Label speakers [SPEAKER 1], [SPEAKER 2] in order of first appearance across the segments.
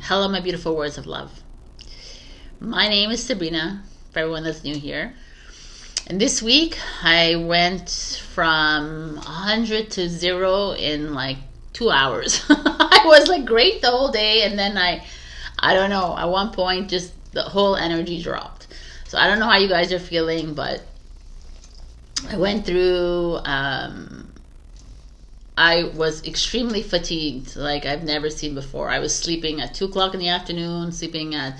[SPEAKER 1] Hello, my beautiful words of love. My name is Sabrina, for everyone that's new here. And this week, I went from 100 to 0 in like 2 hours. I was like great the whole day, and then I don't know, at one point, just the whole energy dropped. So I don't know how you guys are feeling, but I went through, I was extremely fatigued, like I've never seen before. I was sleeping at 2 o'clock in the afternoon, sleeping at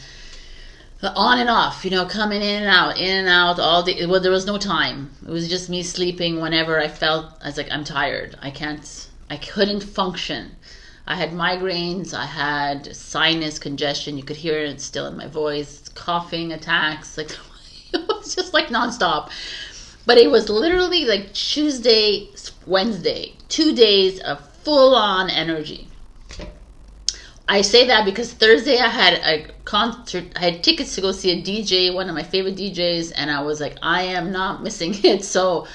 [SPEAKER 1] on and off, coming in and out all day. Well, there was no time. It was just me sleeping whenever I felt. I was like, I'm tired. I couldn't function. I had migraines. I had sinus congestion. You could hear it still in my voice. Coughing attacks. Like it was just like nonstop. But it was literally like Tuesday, Wednesday, 2 days of full-on energy. I say that because Thursday I had a concert. I had tickets to go see a DJ, one of my favorite DJs, and I was like, I am not missing it. So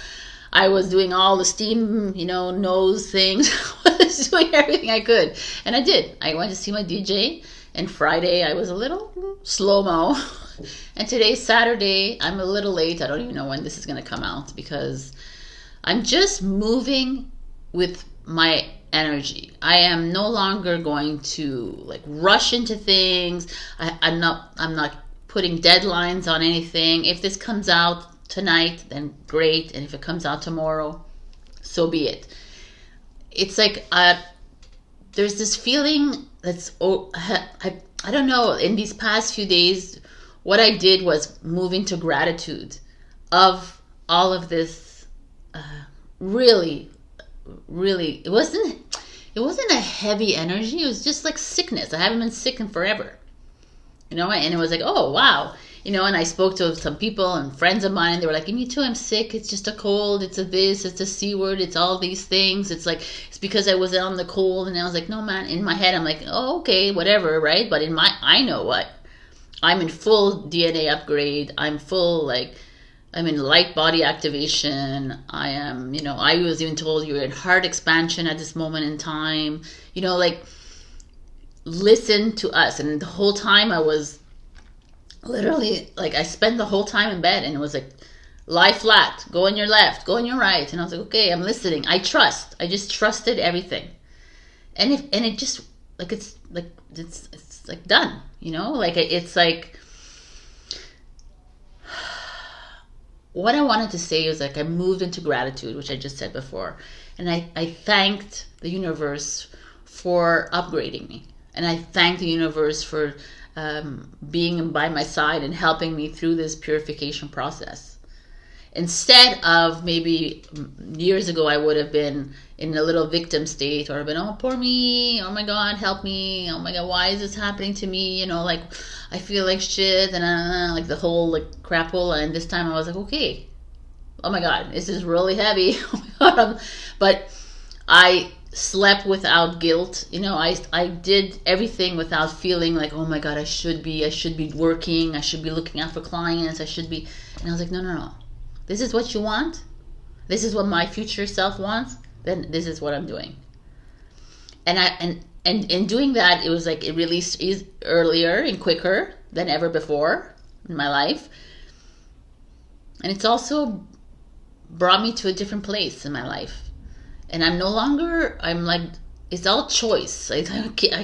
[SPEAKER 1] I was doing all the steam, nose things. I was doing everything I could. And I did. I went to see my DJ, and Friday I was a little slow-mo. And today's Saturday. I'm a little late. I don't even know when this is going to come out because I'm just moving with my energy. I am no longer going to like rush into things. I'm not putting deadlines on anything. If this comes out tonight, then great. And if it comes out tomorrow, so be it. It's like there's this feeling that's I don't know. In these past few days, what I did was move into gratitude of all of this. Really, it wasn't a heavy energy. It was just like sickness. I haven't been sick in forever, and it was like, oh wow, and I spoke to some people and friends of mine, and they were like, me too, I'm sick. It's just a cold. It's a this. It's a C word. It's all these things. It's like, it's because I was on the cold. And I was like, no man, in my head I'm like, oh okay, whatever, right? But I know what, I'm in full DNA upgrade. I'm in light body activation. I am, I was even told you're in heart expansion at this moment in time. Listen to us. And the whole time I was literally, like, I spent the whole time in bed, and it was like, lie flat, go on your left, go on your right. And I was like, okay, I'm listening. I just trusted everything. And it just, like, it's like done, it's like, what I wanted to say is like I moved into gratitude, which I just said before. And I thanked the universe for upgrading me. And I thanked the universe for being by my side and helping me through this purification process. Instead of maybe years ago, I would have been in a little victim state, or been, oh, poor me, oh my God, help me, oh my God, why is this happening to me? Like, I feel like shit, and like the whole like crapola. And this time I was like, okay, oh my God, this is really heavy. Oh my God. But I slept without guilt. I did everything without feeling like, oh my God, I should be working, I should be looking out for clients, I should be. And I was like, no. This is what you want? This is what my future self wants? Then this is what I'm doing. And in doing that, it was like it released earlier and quicker than ever before in my life. And it's also brought me to a different place in my life. And I'm like, it's all choice. I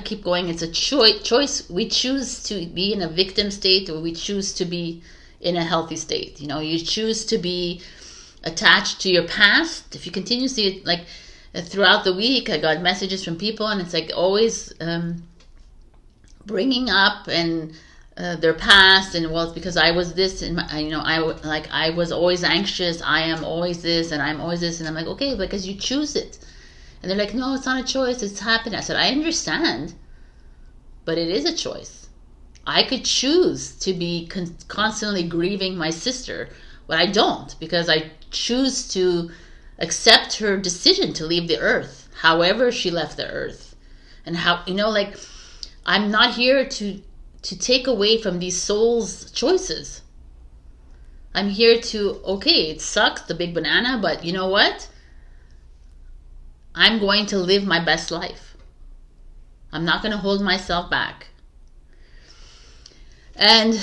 [SPEAKER 1] keep going, it's a choice. We choose to be in a victim state, or we choose to be in a healthy state. You choose to be attached to your past. If you continue to see it, like throughout the week, I got messages from people, and it's like always bringing up and their past, and well, it's because I was this, and I was always anxious. I am always this, and I'm always this, and I'm like, okay, because you choose it. And they're like, no, it's not a choice. It's happening. I said, I understand, but it is a choice. I could choose to be constantly grieving my sister, but I don't, because I choose to accept her decision to leave the earth, however she left the earth. And how, I'm not here to take away from these souls' choices. I'm here to, okay, it sucks, the big banana, but you know what? I'm going to live my best life. I'm not going to hold myself back. And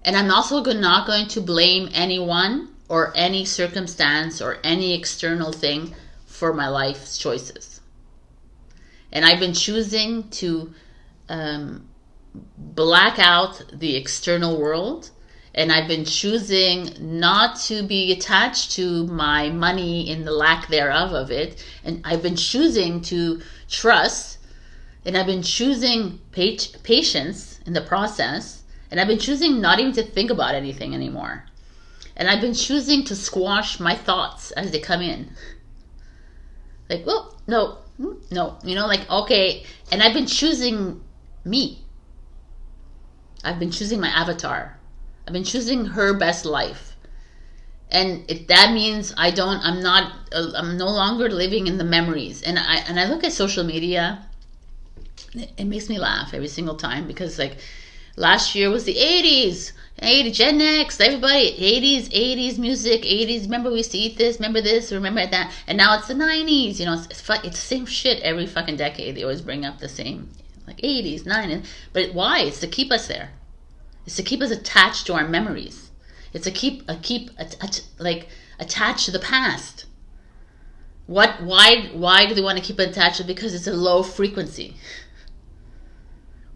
[SPEAKER 1] I'm also not going to blame anyone or any circumstance or any external thing for my life's choices. And I've been choosing to black out the external world, and I've been choosing not to be attached to my money in the lack thereof of it, and I've been choosing to trust, and I've been choosing patience in the process, and I've been choosing not even to think about anything anymore, and I've been choosing to squash my thoughts as they come in, like, well, no, you know, like, okay. And I've been choosing me. I've been choosing my avatar. I've been choosing her best life. And that means I'm no longer living in the memories. And I look at social media, it makes me laugh every single time, because like last year was the 80s, Gen X, everybody, 80s music, 80s, remember we used to eat this, remember that, and now it's the 90s, you know, it's the same shit every fucking decade. They always bring up the same, like 80s, 90s, but why? It's to keep us there. It's to keep us attached to our memories. It's to keep attached to the past. Why do they want to keep it attached? Because it's a low frequency.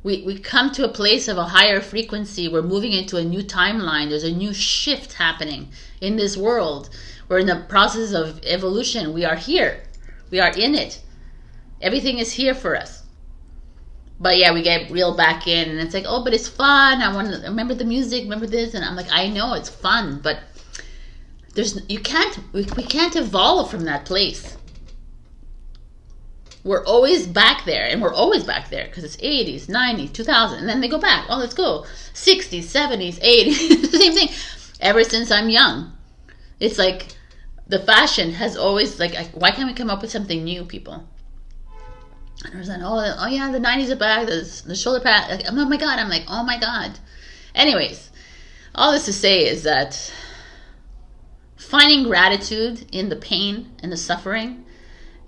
[SPEAKER 1] We come to a place of a higher frequency. We're moving into a new timeline. There's a new shift happening in this world. We're in the process of evolution. We are here. We are in it. Everything is here for us. But yeah, we get reeled back in, and it's like, oh, but it's fun. I want to remember the music, remember this, and I'm like, I know it's fun, but we can't evolve from that place. We're always back there, and we're always back there because it's 80s, 90s, 2000, and then they go back. Oh, let's go 60s, 70s, 80s, the same thing. Ever since I'm young, it's like the fashion has always like, why can't we come up with something new, people? And I was like, oh yeah, the 90s are back, the shoulder pad. Like, oh my god, I'm like, oh my god. Anyways, all this to say is that finding gratitude in the pain and the suffering,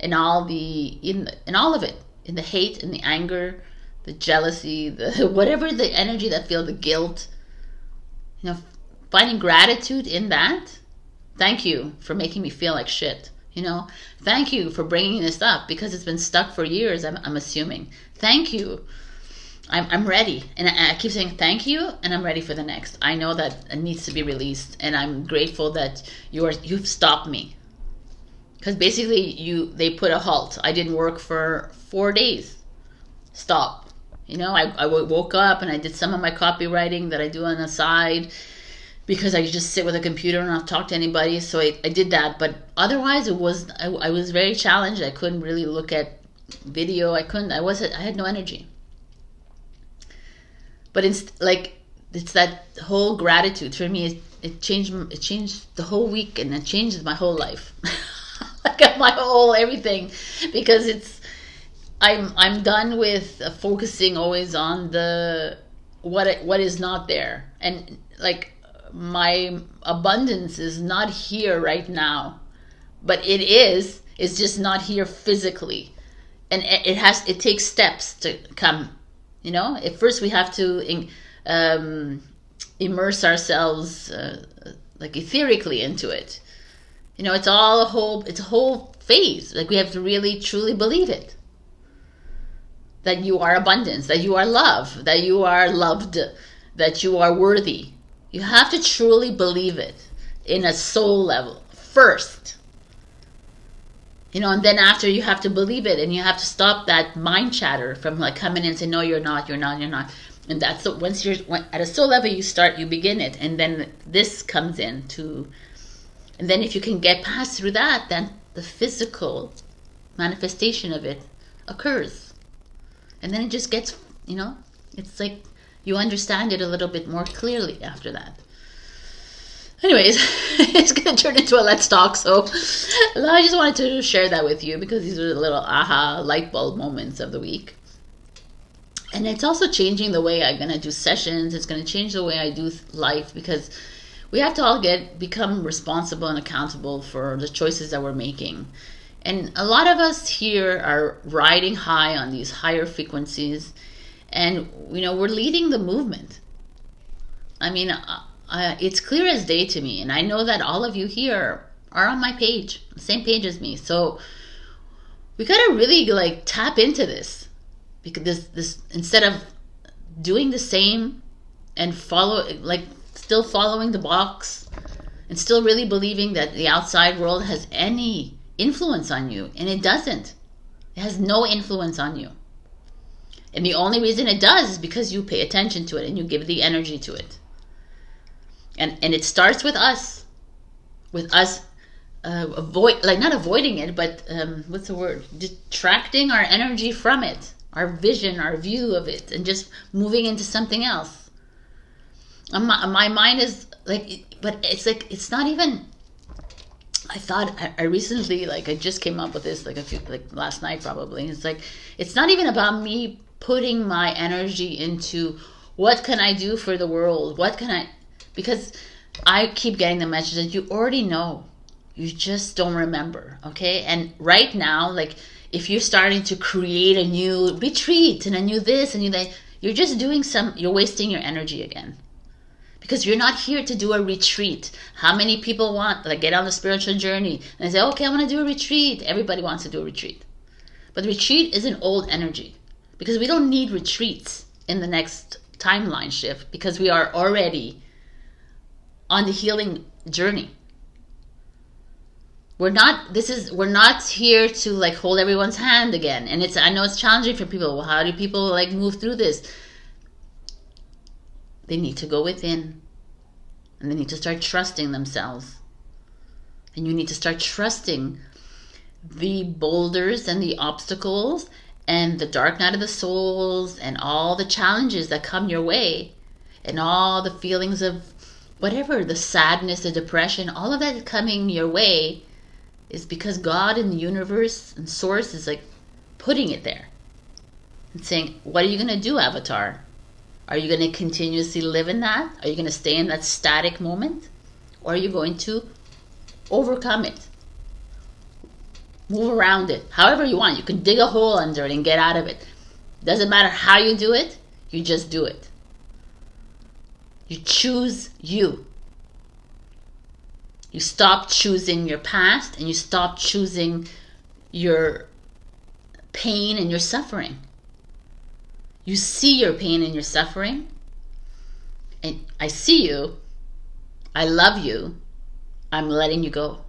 [SPEAKER 1] in all of it, in the hate and the anger, the jealousy, the whatever the energy that feel, the guilt, you know, finding gratitude in that. Thank you for making me feel like shit. You know, thank you for bringing this up because it's been stuck for years. I'm assuming. Thank you. I'm ready, and I keep saying thank you, and I'm ready for the next. I know that it needs to be released, and I'm grateful that you've stopped me. Because basically, they put a halt. I didn't work for 4 days. Stop. You know, I woke up and I did some of my copywriting that I do on the side, because I just sit with a computer and not talk to anybody. So I did that. But otherwise, I was very challenged. I couldn't really look at video. I had no energy. But it's that whole gratitude for me. It changed the whole week, and it changed my whole life. Like my whole everything, because I'm done with focusing always on what is not there, and like my abundance is not here right now, but it's just not here physically, and it takes steps to come. You know, at first we have to immerse ourselves like etherically into it. You know, it's a whole phase. Like, we have to really truly believe it, that you are abundance, that you are love, that you are loved, that you are worthy. You have to truly believe it in a soul level first. You know, and then after, you have to believe it, and you have to stop that mind chatter from like coming in and saying, no, you're not. And that's once you're at a soul level, you begin it, and then this comes in too. And then if you can get past through that, then the physical manifestation of it occurs. And then it just gets, you know, it's like you understand it a little bit more clearly after that. Anyways, it's going to turn into a let's talk. So I just wanted to share that with you, because these are the little aha light bulb moments of the week. And it's also changing the way I'm going to do sessions. It's going to change the way I do life, because we have to all become responsible and accountable for the choices that we're making. And a lot of us here are riding high on these higher frequencies, And, you know, we're leading the movement. I mean, it's clear as day to me. And I know that all of you here are on my page, the same page as me. So we got to really like tap into this, because this instead of doing the same and still following the box and still really believing that the outside world has any influence on you. And it doesn't. It has no influence on you. And the only reason it does is because you pay attention to it and you give the energy to it. And it starts with us. With us not avoiding it, but what's the word? Detracting our energy from it, our vision, our view of it, and just moving into something else. My mind is like, but it's like, it's not even. I thought I recently, I just came up with this last night probably. It's like, it's not even about me putting my energy into what can I do for the world? Because I keep getting the message that you already know. You just don't remember, okay? And right now, if you're starting to create a new retreat and a new this and new that, you're just you're wasting your energy again. Because you're not here to do a retreat. How many people want, get on the spiritual journey and they say, okay, I want to do a retreat. Everybody wants to do a retreat. But retreat is an old energy, because we don't need retreats in the next timeline shift, because we are already on the healing journey. We're not here to hold everyone's hand again. And I know it's challenging for people. Well, how do people move through this? They need to go within, and they need to start trusting themselves. And you need to start trusting the boulders and the obstacles and the dark night of the souls and all the challenges that come your way and all the feelings of whatever, the sadness, the depression, all of that coming your way is because God and the universe and source is putting it there and saying, what are you going to do, Avatar? Are you going to continuously live in that? Are you going to stay in that static moment? Or are you going to overcome it? Move around it. However you want. You can dig a hole under it and get out of it. Doesn't matter how you do it. You just do it. You choose you. You stop choosing your past, and you stop choosing your pain and your suffering. You see your pain and your suffering, and I see you, I love you, I'm letting you go.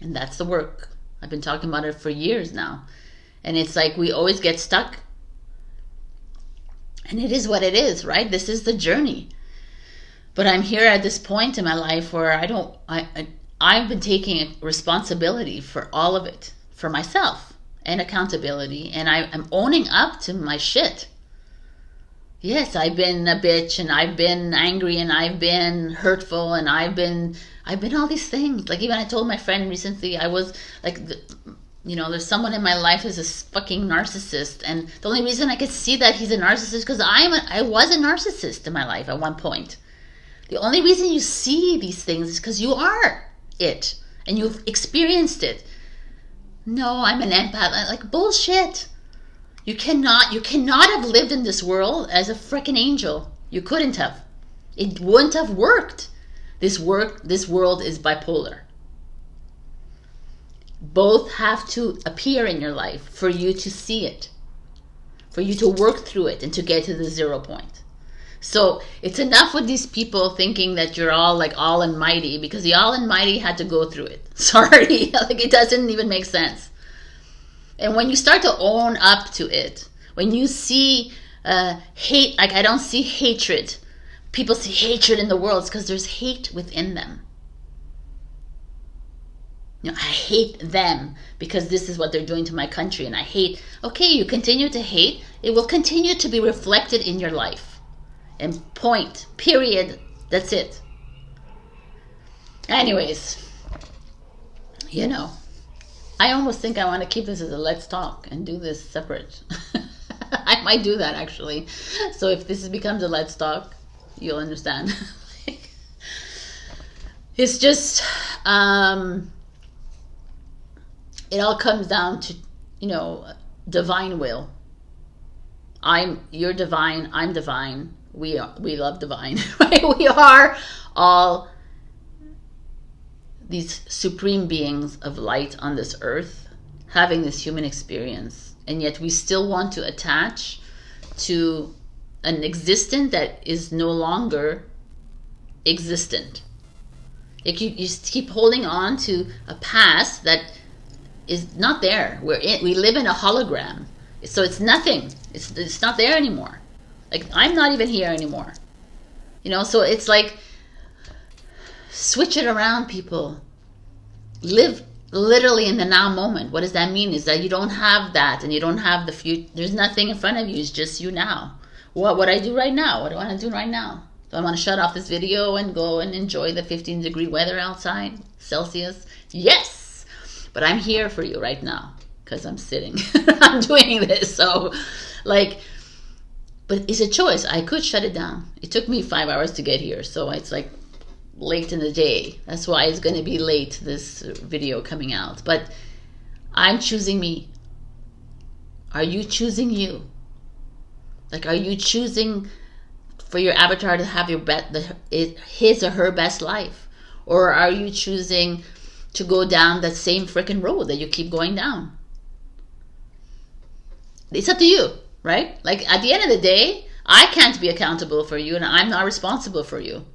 [SPEAKER 1] And that's the work. I've been talking about it for years now. And it's we always get stuck. And it is what it is, right? This is the journey. But I'm here at this point in my life where I've been taking responsibility for all of it, for myself. And accountability, and I'm owning up to my shit. Yes, I've been a bitch, and I've been angry, and I've been hurtful, and I've been all these things. Even I told my friend recently, I was there's someone in my life who's a fucking narcissist, and the only reason I could see that he's a narcissist because I was a narcissist in my life at one point. The only reason you see these things is because you are it, and you've experienced it. No, I'm an empath. Bullshit. You cannot have lived in this world as a frickin' angel. You couldn't have. It wouldn't have worked. This world is bipolar. Both have to appear in your life for you to see it, for you to work through it and to get to the 0 point. So it's enough with these people thinking that you're all all and mighty, because the all and mighty had to go through it. Sorry, it doesn't even make sense. And when you start to own up to it, when you see hate, I don't see hatred. People see hatred in the world. It's because there's hate within them. I hate them because this is what they're doing to my country, and I hate. Okay, you continue to hate. It will continue to be reflected in your life. And point, period, that's it. Anyways, I almost think I want to keep this as a let's talk and do this separate. I might do that actually. So if this becomes a let's talk, you'll understand. It's just, it all comes down to, divine will. You're divine, I'm divine. We love divine, right? We are all these supreme beings of light on this earth, having this human experience, and yet we still want to attach to an existence that is no longer existent. You keep holding on to a past that is not there. We live in a hologram, so it's nothing. It's not there anymore. Like, I'm not even here anymore. So it's like, switch it around, people. Live literally in the now moment. What does that mean? Is that you don't have that, and you don't have the future. There's nothing in front of you. It's just you now. What I do right now? What do I want to do right now? Do I want to shut off this video and go and enjoy the 15-degree weather outside, Celsius? Yes! But I'm here for you right now because I'm sitting. I'm doing this. So, like, but it's a choice. I could shut it down. It took me 5 hours to get here, so it's like late in the day. That's why it's going to be late, this video coming out. But I'm choosing me. Are you choosing you? Like, are you choosing for your avatar to have his or her best life? Or are you choosing to go down that same freaking road that you keep going down? It's up to you, right? Like, at the end of the day, I can't be accountable for you, and I'm not responsible for you.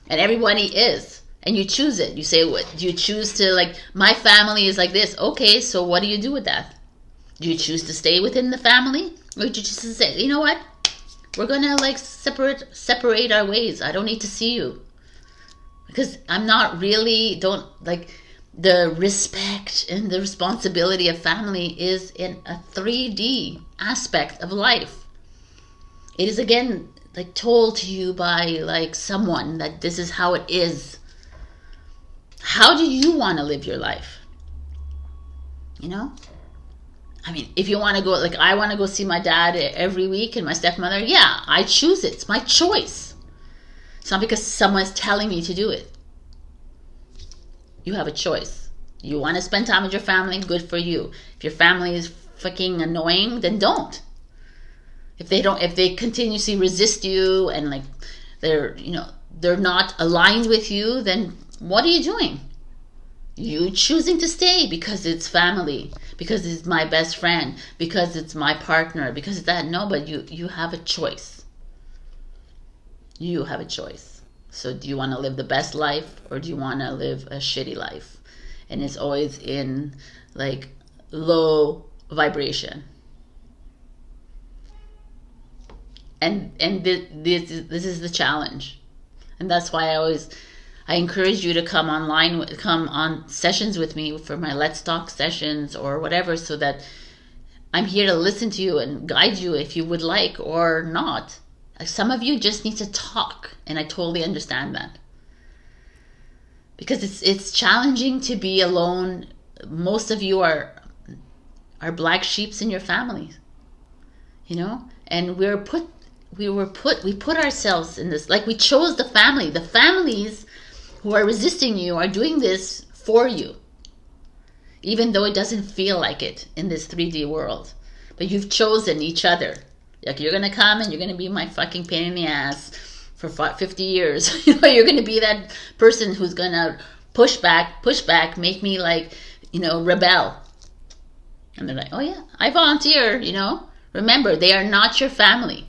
[SPEAKER 1] And everybody is. And you choose it. You say, what? Do you choose to, like, my family is like this. Okay, so what do you do with that? Do you choose to stay within the family? Or do you just say, you know what? We're going to, like, separate our ways. I don't need to see you. Because I'm not really, the respect and the responsibility of family is in a 3D aspect of life. It is, again, like, told to you by, like, someone that this is how it is. How do you want to live your life? I mean, if you want to go, like, I want to go see my dad every week and my stepmother, yeah, I choose it. It's my choice. It's not because someone's telling me to do it. You have a choice. You want to spend time with your family, good for you. If your family is fucking annoying, then don't. If they continuously resist you and, like, they're not aligned with you, then what are you doing? You choosing to stay because it's family, because it's my best friend, because it's my partner, because it's that. No, but you have a choice. You have a choice. So do you want to live the best life, or do you want to live a shitty life? And it's always in, like, low vibration. And this is the challenge. And that's why I encourage you to come on sessions with me for my Let's Talk sessions or whatever, so that I'm here to listen to you and guide you if you would like or not. Some of you just need to talk, and I totally understand that. Because it's challenging to be alone. Most of you are black sheeps in your families, and we put ourselves in this, like, we chose the family. The families who are resisting you are doing this for you, even though it doesn't feel like it in this 3D world. But you've chosen each other. Like, you're going to come and you're going to be my fucking pain in the ass for 50 years. You're going to be that person who's going to push back, make me, like, rebel. And they're like, oh yeah, I volunteer, Remember, they are not your family.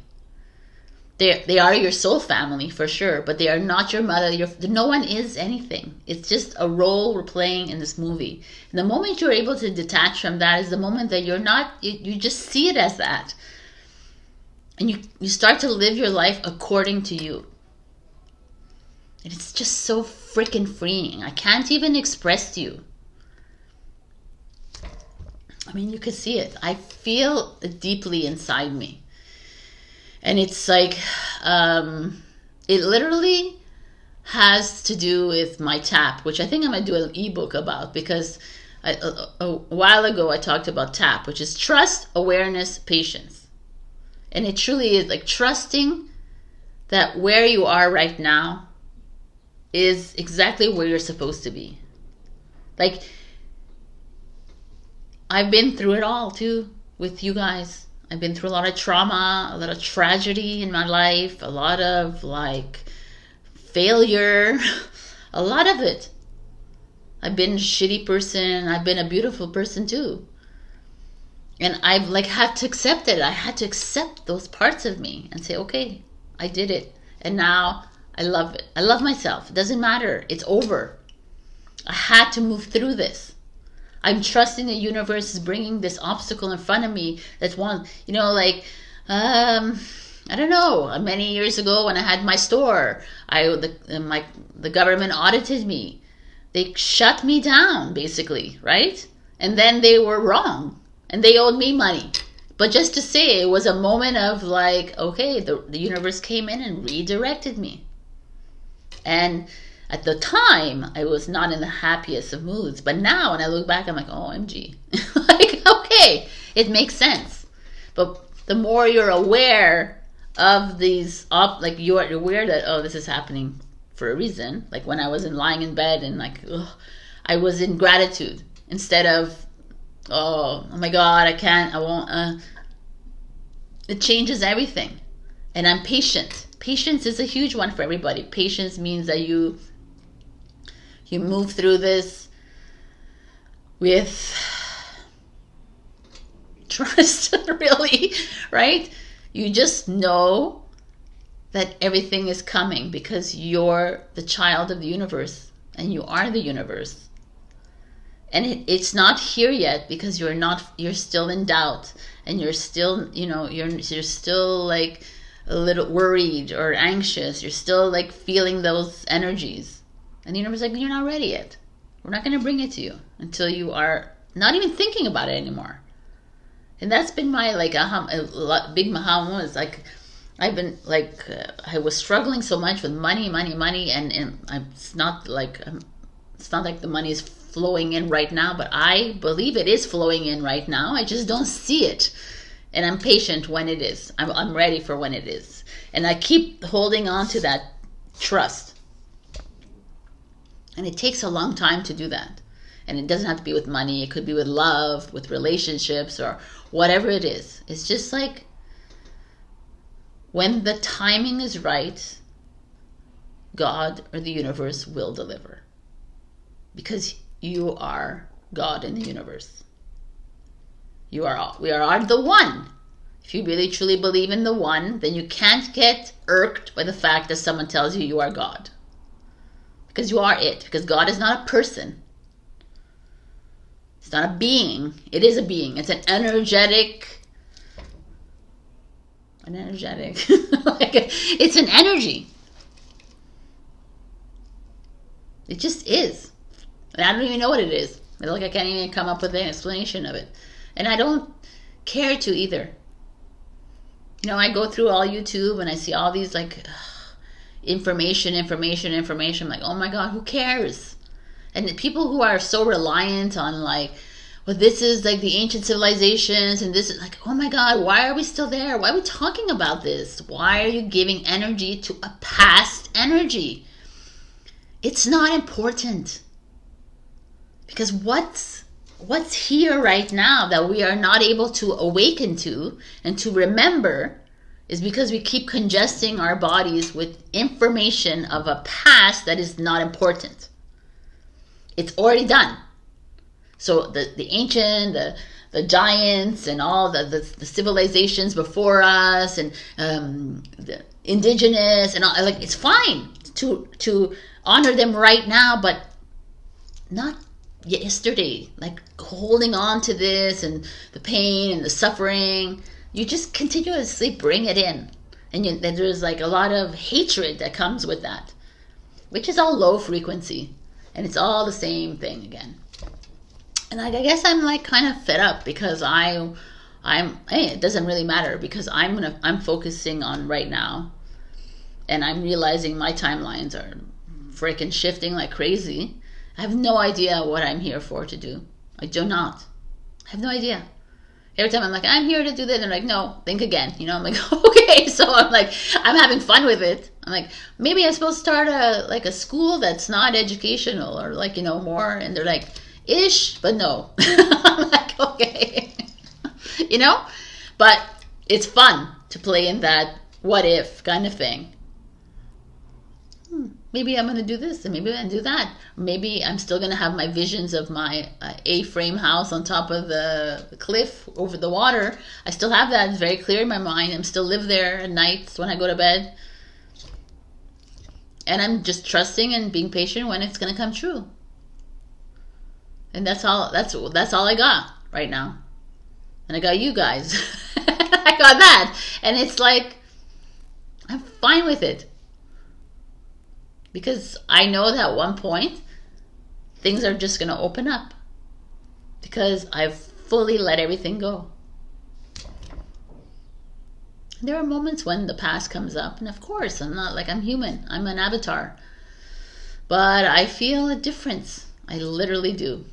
[SPEAKER 1] They are your soul family for sure, but they are not your mother. No one is anything. It's just a role we're playing in this movie. And the moment you're able to detach from that is the moment that you're not, you just see it as that. And you start to live your life according to you. And it's just so freaking freeing. I can't even express to you. I mean, you can see it. I feel it deeply inside me. And it's like, it literally has to do with my TAP, which I think I'm going to do an ebook about, because a while ago I talked about TAP, which is trust, awareness, patience. And it truly is like trusting that where you are right now is exactly where you're supposed to be. Like, I've been through it all too with you guys. I've been through a lot of trauma, a lot of tragedy in my life, a lot of like failure, a lot of it. I've been a shitty person. I've been a beautiful person too. And I've like had to accept it. I had to accept those parts of me and say, okay, I did it. And now I love it. I love myself. It doesn't matter. It's over. I had to move through this. I'm trusting the universe is bringing this obstacle in front of me. That's one, you know, like, I don't know. Many years ago when I had my store, the government audited me. They shut me down, basically, right? And then they were wrong. And they owed me money. But just to say, it was a moment of like, okay, the universe came in and redirected me. And at the time, I was not in the happiest of moods. But now, when I look back, I'm like, OMG. Like, okay, it makes sense. But the more you're aware of these, like you're aware that, oh, this is happening for a reason. Like when I was lying in bed and like, ugh, I was in gratitude instead of, oh my God, I won't. It changes everything. And I'm patient. Patience is a huge one for everybody. Patience means that you move through this with trust, really, right? You just know that everything is coming because you're the child of the universe and you are the universe. And it's not here yet because you're still in doubt and you're still, you're still like a little worried or anxious. You're still like feeling those energies. And the universe is like, you're not ready yet. We're not going to bring it to you until you are not even thinking about it anymore. And that's been my like big aha moment. Like I've been like I was struggling so much with money, and it's not like the money is flowing in right now, but I believe it is flowing in right now. I just don't see it, and I'm patient when it is. I'm ready for when it is, and I keep holding on to that trust. And it takes a long time to do that. And it doesn't have to be with money. It could be with love, with relationships, or whatever it is. It's just like when the timing is right, God or the universe will deliver. Because you are God in the universe. We are the one. If you really truly believe in the one, then you can't get irked by the fact that someone tells you are God. Because you are it. Because God is not a person. It's not a being. It is a being. It's an energetic. It's an energy. It just is. And I don't even know what it is. Like I can't even come up with an explanation of it. And I don't care to either. I go through all YouTube and I see all these like information. I'm like, oh my God, who cares? And the people who are so reliant on like, well, this is like the ancient civilizations and this is like, oh my God, why are we still there? Why are we talking about this? Why are you giving energy to a past energy? It's not important. Because what's here right now that we are not able to awaken to and to remember is because we keep congesting our bodies with information of a past that is not important. It's already done. So the ancient, the giants, and all the civilizations before us, and the indigenous, and all, like it's fine to honor them right now, but not yesterday. Like holding on to this and the pain and the suffering. You just continuously bring it in. And there's like a lot of hatred that comes with that, which is all low frequency. And it's all the same thing again. And I guess I'm like kind of fed up because it doesn't really matter because I'm focusing on right now. And I'm realizing my timelines are freaking shifting like crazy. I have no idea what I'm here for to do. I do not. I have no idea. Every time I'm like, I'm here to do this, and I'm like, no, think again. I'm like, okay. So I'm like, I'm having fun with it. I'm like, maybe I'm supposed to start a school that's not educational or like, more. And they're like, ish, but no. I'm like, okay. But It's fun to play in that what if kind of thing. Maybe I'm going to do this, and maybe I'm going to do that. Maybe I'm still going to have my visions of my A-frame house on top of the cliff over the water. I still have that. It's very clear in my mind. I'm still live there at nights when I go to bed. And I'm just trusting and being patient when it's going to come true. And that's all I got right now. And I got you guys. I got that. And it's like, I'm fine with it. Because I know that at one point, things are just going to open up. Because I've fully let everything go. There are moments when the past comes up. And of course, I'm human. I'm an avatar. But I feel a difference. I literally do.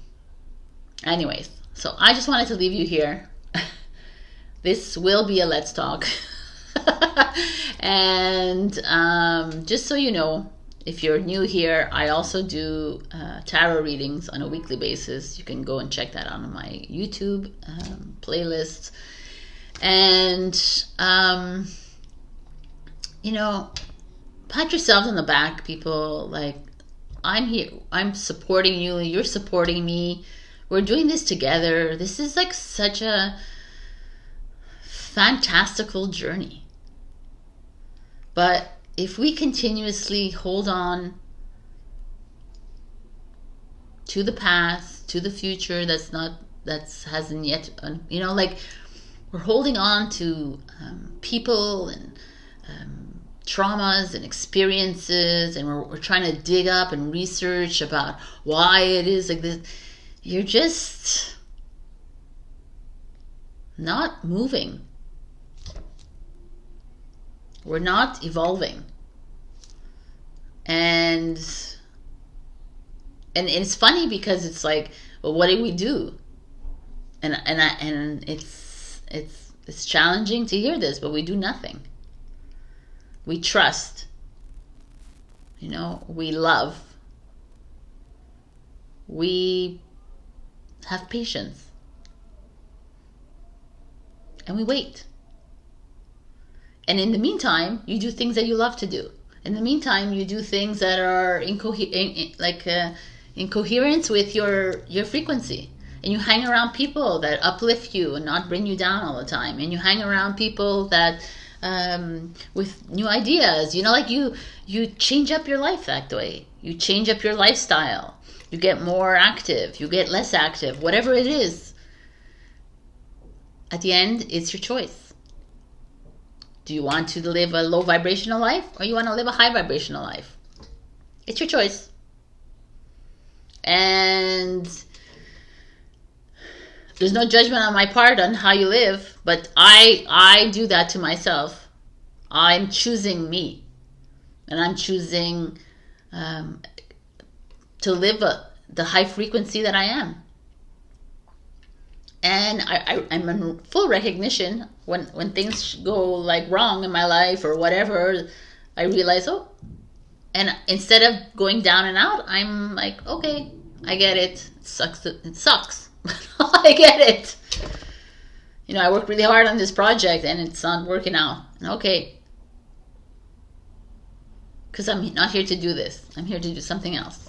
[SPEAKER 1] Anyways, so I just wanted to leave you here. This will be a Let's Talk. And just so you know, if you're new here, I also do tarot readings on a weekly basis. You can go and check that out on my YouTube playlist. And, pat yourselves on the back, people. Like, I'm here. I'm supporting you. You're supporting me. We're doing this together. This is like such a fantastical journey. But if we continuously hold on to the past, to the future that hasn't yet, we're holding on to people and traumas and experiences, and we're trying to dig up and research about why it is like this. You're just not moving. We're not evolving. And it's funny because it's like, well, what did we do? And it's challenging to hear this, but we do nothing. We trust. We love. We have patience. And we wait. And in the meantime, you do things that you love to do. In the meantime, you do things that are in coherence with your frequency. And you hang around people that uplift you and not bring you down all the time. And you hang around people that with new ideas. You change up your life that way. You change up your lifestyle. You get more active. You get less active. Whatever it is. At the end, it's your choice. Do you want to live a low vibrational life, or you want to live a high vibrational life? It's your choice. And there's no judgment on my part on how you live, but I do that to myself. I'm choosing me. And I'm choosing to live the high frequency that I am. And I'm in full recognition when things go like wrong in my life or whatever. I realize, and instead of going down and out, I'm like, okay, I get it. It sucks. I get it. I worked really hard on this project and it's not working out. Okay. Because I'm not here to do this. I'm here to do something else.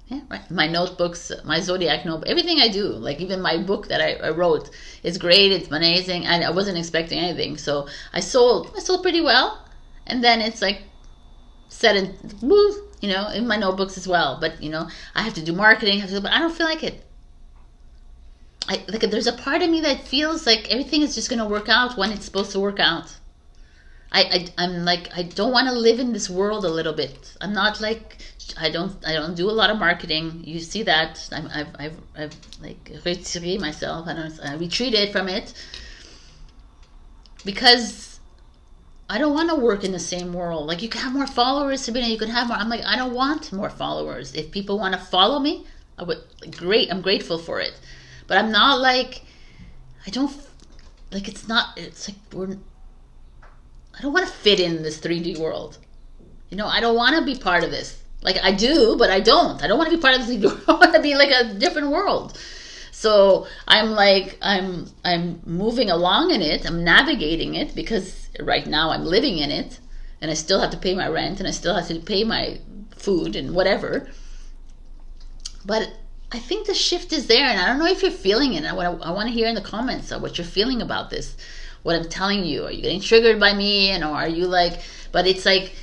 [SPEAKER 1] Yeah, right. My notebooks, my zodiac notebook, everything I do, like even my book that I wrote, it's great, it's amazing, and I wasn't expecting anything. So I sold pretty well, and then it's like set in move, in my notebooks as well. But I have to do marketing, but I don't feel like it. There's a part of me that feels like everything is just gonna work out when it's supposed to work out. I'm like, I don't want to live in this world a little bit. I'm not like, I don't do a lot of marketing. You see that I've like retiré myself. I retreated from it because I don't want to work in the same world. Like, you can have more followers, Sabrina. You can have more. I'm like, I don't want more followers. If people want to follow me, great. I'm grateful for it. But I'm not like, I don't like. It's not. It's like I don't want to fit in this 3D world. I don't want to be part of this. Like, I do, but I don't. I don't want to be part of this 3D world. I want to be like a different world. So I'm like, I'm moving along in it. I'm navigating it because right now I'm living in it, and I still have to pay my rent, and I still have to pay my food and whatever. But I think the shift is there, and I don't know if you're feeling it. I want to hear in the comments what you're feeling about this, what I'm telling you. Are you getting triggered by me, and or are you like? But it's like,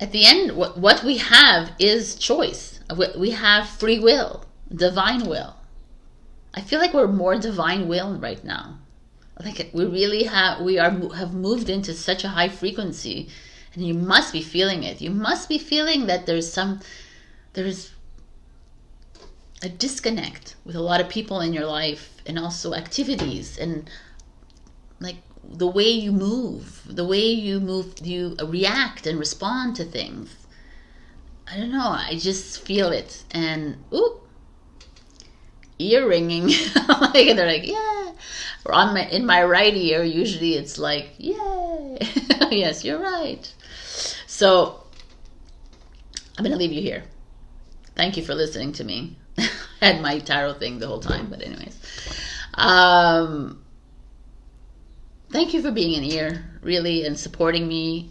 [SPEAKER 1] at the end, what we have is choice. We have free will, divine will. I feel like we're more divine will right now. Like we really have moved into such a high frequency, and you must be feeling it. You must be feeling that there's a disconnect with a lot of people in your life, and also activities, and like the way you move, you react and respond to things. I don't know, I just feel it. And ear ringing. Like, and they're like, yeah. Or in my right ear, usually it's like, yay. Yes, you're right. So I'm gonna leave you here. Thank you for listening to me. I had my tarot thing the whole time, but anyways. Thank you for being an ear, really, and supporting me.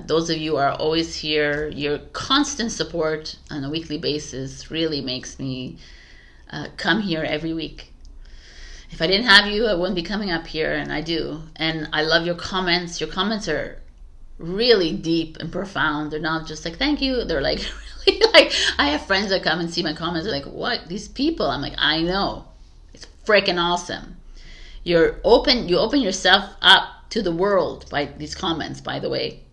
[SPEAKER 1] Those of you who are always here, your constant support on a weekly basis really makes me come here every week. If I didn't have you, I wouldn't be coming up here, and I do. And I love your comments. Your comments are really deep and profound. They're not just like, thank you. They're like, really, like, I have friends that come and see my comments. They're like, what? These people? I'm like, I know. It's freaking awesome. You open yourself up to the world by these comments, by the way.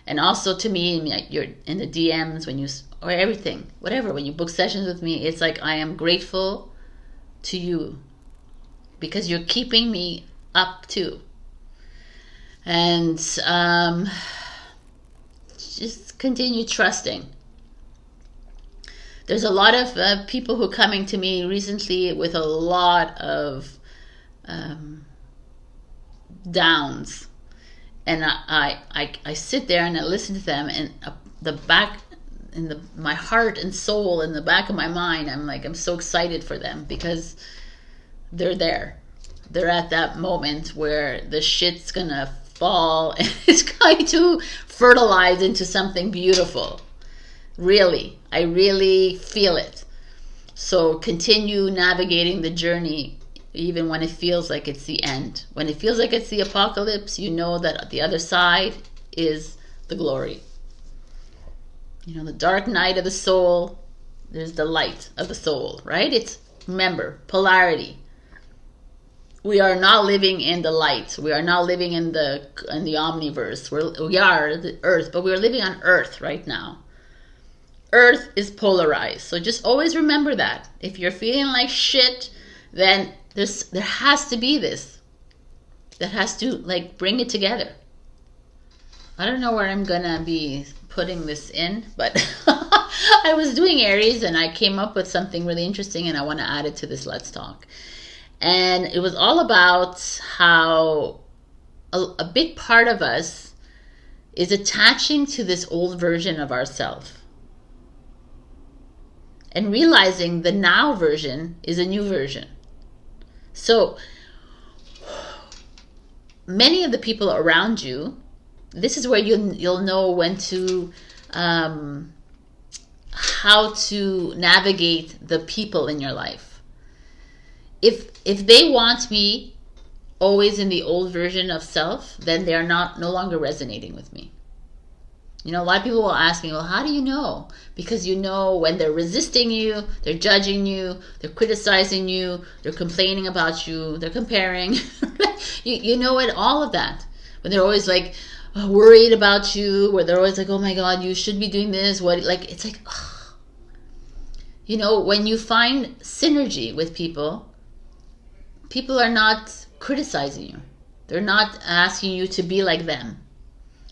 [SPEAKER 1] And also to me, you're in the DMs or everything, whatever, when you book sessions with me, it's like I am grateful to you because you're keeping me up too. And just continue trusting. There's a lot of people who are coming to me recently with a lot of downs, and I sit there and I listen to them, and my heart and soul, in the back of my mind, I'm so excited for them because they're there. They're at that moment where the shit's gonna fall and it's going to fertilize into something beautiful. Really, I really feel it. So continue navigating the journey, even when it feels like it's the end. When it feels like it's the apocalypse, you know that the other side is the glory. You know, the dark night of the soul, there's the light of the soul, right? Remember, polarity. We are not living in the light. We are not living in the omniverse. We are the earth, but we are living on earth right now. Earth is polarized. So just always remember that. If you're feeling like shit, then there has to be this that has to bring it together. I don't know where I'm gonna be putting this in, but I was doing Aries and I came up with something really interesting, and I want to add it to this Let's Talk. And it was all about how a big part of us is attaching to this old version of ourselves and realizing the now version is a new version. So many of the people around you, this is where you'll know when to how to navigate the people in your life. If they want me always in the old version of self, then they are no longer resonating with me. You know, a lot of people will ask me, well, how do you know? Because you know when they're resisting you, they're judging you, they're criticizing you, they're complaining about you, they're comparing. you know it, all of that. When they're always worried about you, where they're always like, oh my God, you should be doing this. It's like, oh. You know, when you find synergy with people are not criticizing you. They're not asking you to be like them.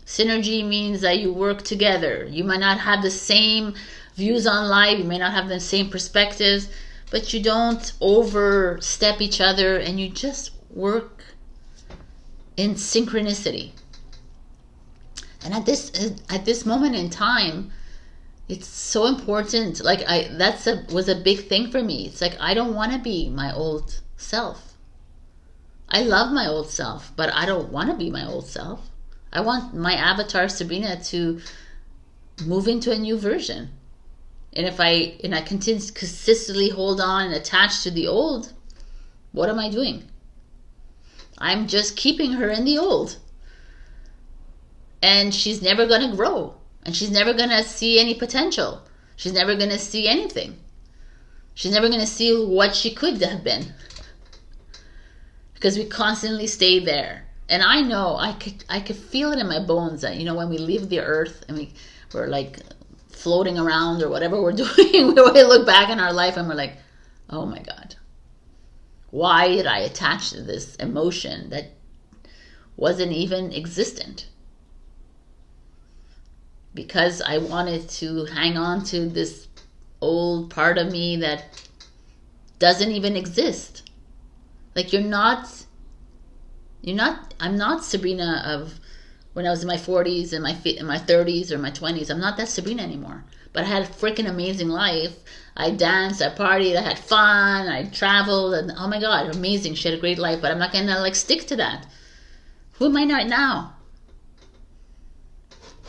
[SPEAKER 1] Synergy means that you work together. You might not have the same views on life. You may not have the same perspectives, but you don't overstep each other, and you just work in synchronicity. And at this moment in time, It's so important. Like was a big thing for me. It's like, I don't want to be my old self. I love my old self, but I don't want to be my old self. I want my avatar Sabrina to move into a new version. And if I consistently hold on and attach to the old, what am I doing? I'm just keeping her in the old. And she's never going to grow. And she's never going to see any potential. She's never going to see anything. She's never going to see what she could have been. Because we constantly stay there. And I know, I could feel it in my bones that, when we leave the earth and we're like floating around or whatever we're doing, we look back in our life and we're like, oh my God, why did I attach to this emotion that wasn't even existent? Because I wanted to hang on to this old part of me that doesn't even exist. Like, I'm not Sabrina of when I was in my 40s and in my 30s or my 20s. I'm not that Sabrina anymore. But I had a freaking amazing life. I danced, I partied, I had fun, I traveled, and oh my God, amazing. She had a great life, but I'm not gonna stick to that. Who am I right now?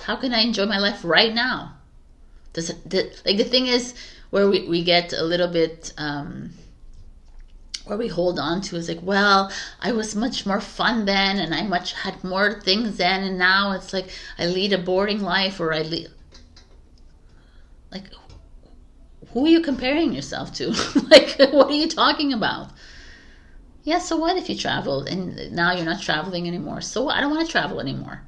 [SPEAKER 1] How can I enjoy my life right now? The thing is where we get a little bit where we hold on to is like, well, I was much more fun then, and I had more things then, and now it's like I lead a boring life, or I lead. Like, who are you comparing yourself to? Like, what are you talking about? Yeah, so what if you traveled and now you're not traveling anymore? So what? I don't want to travel anymore.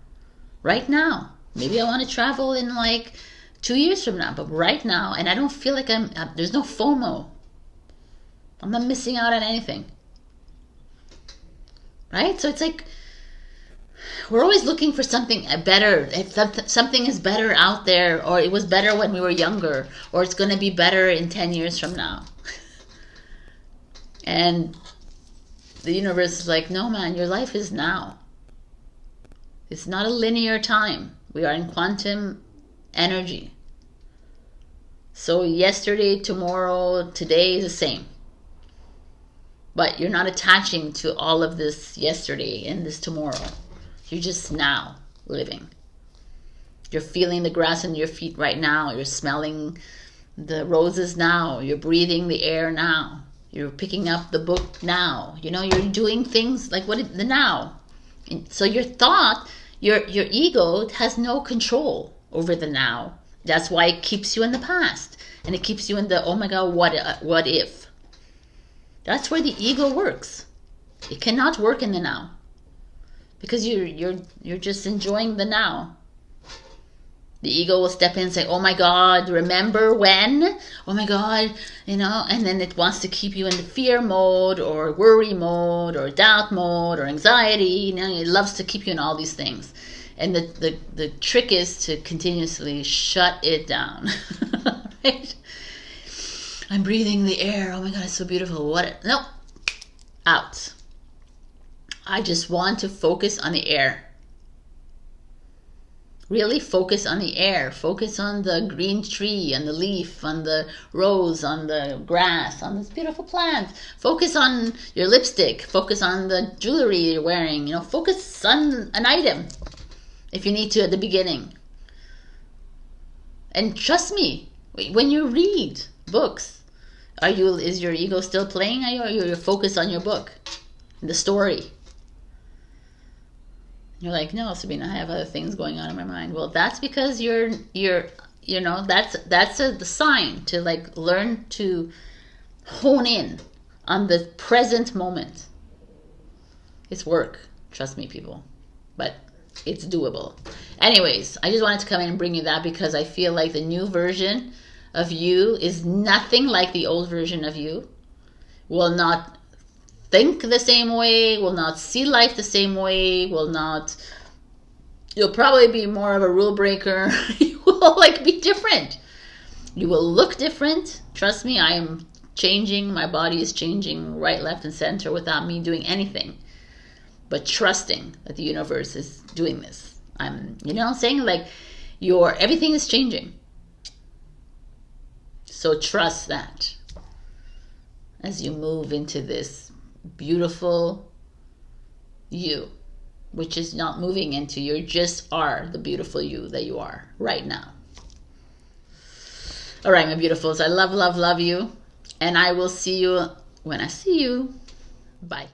[SPEAKER 1] Right now. Maybe I want to travel in like 2 years from now, but right now, and I don't feel like there's no FOMO. I'm not missing out on anything. Right? So it's like, we're always looking for something better. If something is better out there, or it was better when we were younger, or it's going to be better in 10 years from now. And the universe is like, no man, your life is now. It's not a linear time. We are in quantum energy. So yesterday, tomorrow, today is the same. But you're not attaching to all of this yesterday and this tomorrow. You're just now living. You're feeling the grass under your feet right now. You're smelling the roses now. You're breathing the air now. You're picking up the book now. You're doing things like the now. And so your thought, your ego has no control over the now. That's why it keeps you in the past. And it keeps you in the, oh my God, what if? That's where the ego works. It cannot work in the now. Because you're just enjoying the now. The ego will step in and say, oh my God, remember when? Oh my God, and then it wants to keep you in the fear mode, or worry mode, or doubt mode, or anxiety. It loves to keep you in all these things. And the trick is to continuously shut it down. Right? I'm breathing the air. Oh my God, it's so beautiful. No. Out. I just want to focus on the air. Really focus on the air. Focus on the green tree, on the leaf, on the rose, on the grass, on this beautiful plant. Focus on your lipstick. Focus on the jewelry you're wearing. Focus on an item if you need to at the beginning. And trust me, when you read books, is your ego still playing? Or you're focused on your book, the story? You're like, no, Sabrina, I have other things going on in my mind. Well, that's because that's the sign to learn to hone in on the present moment. It's work, trust me, people, but it's doable. Anyways, I just wanted to come in and bring you that because I feel like the new version of you is nothing like the old version of you. Will not think the same way, will not see life the same way, you'll probably be more of a rule breaker. You will be different. You will look different. Trust me, I am changing. My body is changing right, left, and center without me doing anything. But trusting that the universe is doing this. I'm saying? Everything is changing. So trust that as you move into this beautiful you, which is not moving into, you just are the beautiful you that you are right now. All right, my beautifuls, I love, love, love you. And I will see you when I see you. Bye.